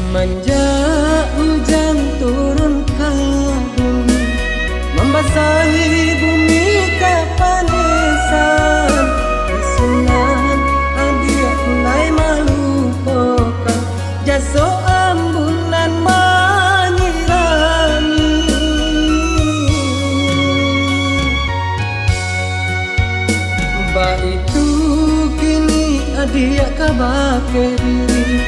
Semenjak hujan turun ke bumi, membasahi bumi kepanisan, kesunan adik mulai melupakan jasa ambunan menyirami. Mbak itu kini adik kabake diri,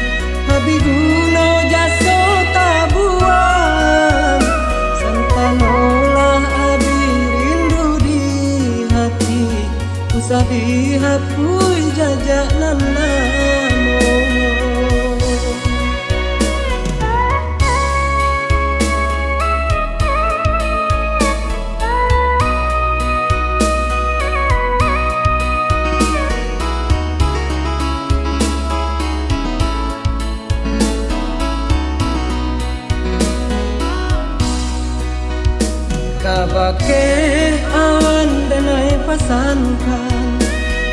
habis guna jasa tabuan, santanolah abi rindu di hati, usah dihapus jajak nanamu. Kabake awan danai pasankan,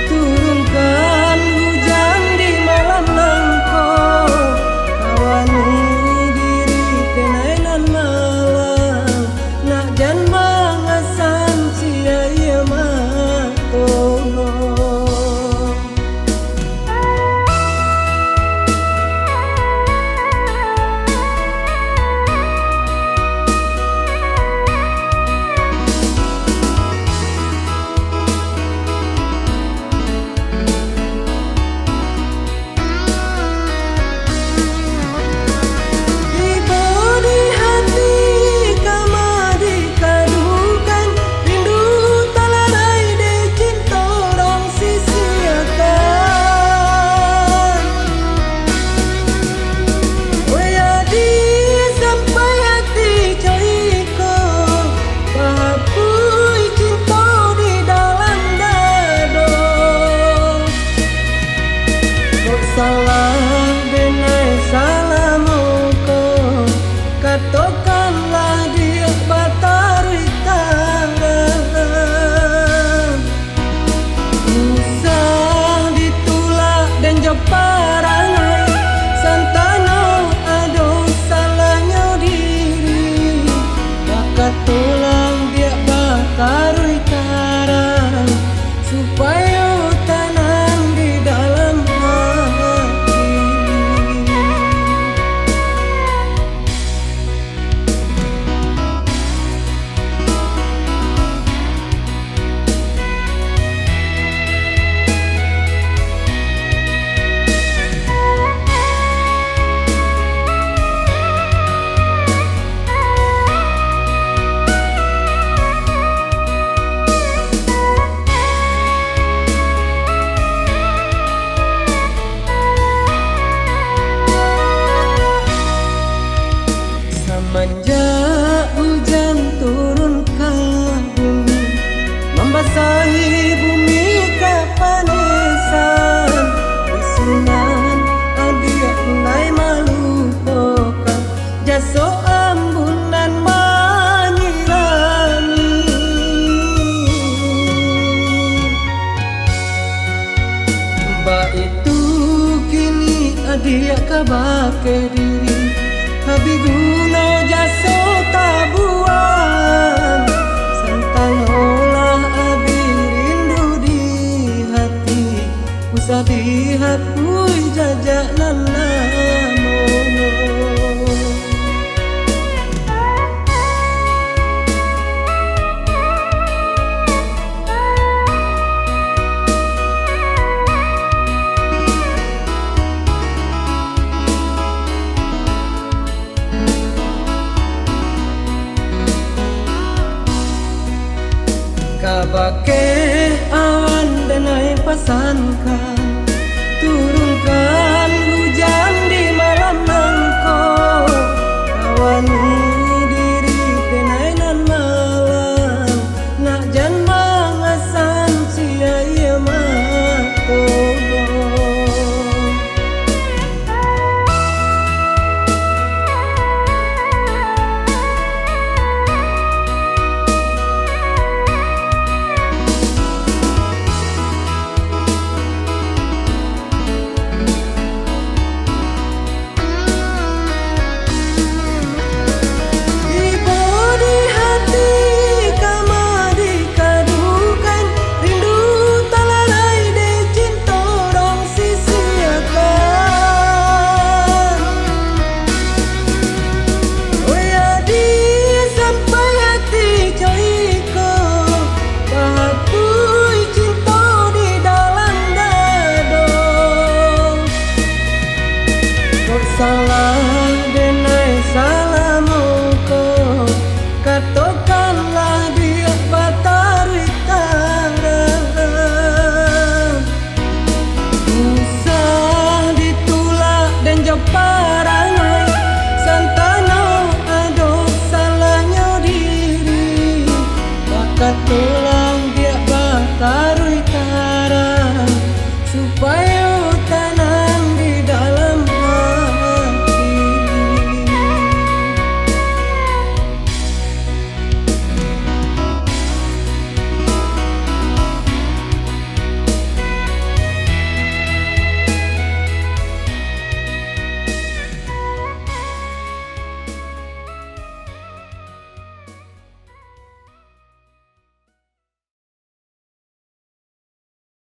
turunkan hujan di malam nangko, kawani diri kenai nan malam, nak jan mangasan sia ia matono. Salah benai salah muka, katakanlah dia batari tangan. Usah ditulak dan jeparangai, santano ado salahnya diri, maka tulang dia batari tarang, supaya tanam di dalam semenjak hujan turun ke bumi, membasahi bumi kepanisan, kesunan adik mulai melupakan jasa ambunan menyirami. Mbak itu kini adik kabake diri, habis guna jasa tabuan, santanolah abi rindu di hati, usah dihapus jajak nanamu. Kabake awan danai pasankan, turunkan hujan di malam nangko, kawani diri kenai nan malam, nak jan mangasan sia ia matono. salah